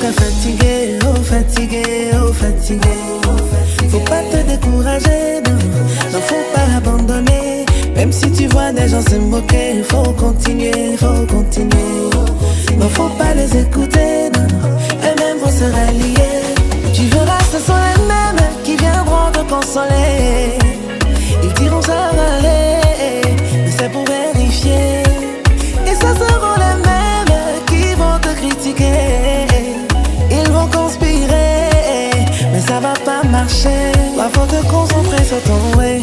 t'es fatigué, oh fatigué, oh fatigué. Faut pas te décourager, non, non faut pas abandonner. Même si tu vois des gens se moquer, faut continuer, faut continuer. Non faut pas les écouter, non, non, eux-mêmes vont se rallier. Tu verras, ce sont les mêmes qui viendront te consoler. Ils diront ça va aller, mais c'est pour vérifier. Et ce seront les mêmes qui vont te critiquer. Ils vont conspirer, mais ça va pas marcher. Bah, faut te concentrer sur ton way.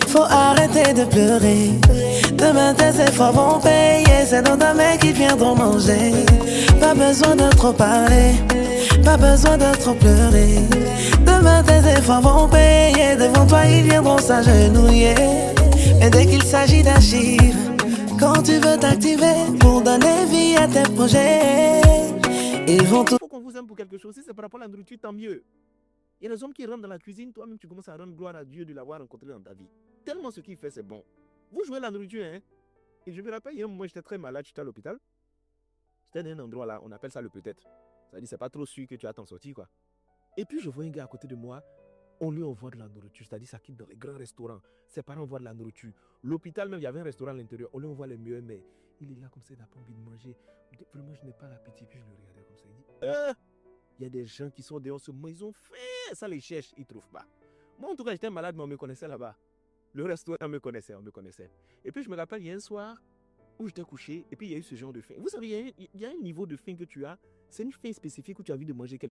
Faut arrêter de pleurer. Demain tes efforts vont payer. C'est dans ta main qu'ils viendront manger. Pas besoin de trop parler, pas besoin de trop pleurer. Demain tes efforts vont payer. Devant toi ils viendront s'agenouiller. Mais dès qu'il s'agit d'agir, quand tu veux t'activer pour donner vie à tes projets, ils vont tout. Il faut qu'on vous aime pour quelque chose. Si c'est par rapport à la nourriture, tant mieux. Il y a des hommes qui rentrent dans la cuisine, toi-même tu commences à rendre gloire à Dieu de l'avoir rencontré dans ta vie. Tellement ce qu'il fait, c'est bon. Vous jouez la nourriture, hein. Et je me rappelle, il y a un moment, j'étais très malade, j'étais à l'hôpital. J'étais dans un endroit là, on appelle ça le peut-être. Ça dit, c'est pas trop sûr que tu vas t'en sortir, quoi. Et puis je vois un gars à côté de moi, on lui envoie de la nourriture, c'est-à-dire ça quitte dans les grands restaurants. Ses parents envoient de la nourriture. L'hôpital même, il y avait un restaurant à l'intérieur, on lui envoie les meilleurs, mais il est là comme ça, il n'a pas envie de manger. Vraiment, je n'ai pas l'appétit. Puis je le regardais comme ça, il dit, il y a des gens qui sont dehors ce moment, ils ont fait ça, les cherchent, ils ne trouvent pas. Moi, en tout cas, j'étais malade, mais on me connaissait là-bas. Le restaurant, on me connaissait. Et puis, je me rappelle, il y a un soir où j'étais couché, et puis il y a eu ce genre de faim. Vous savez, il y a un niveau de faim que tu as, c'est une faim spécifique où tu as envie de manger quelque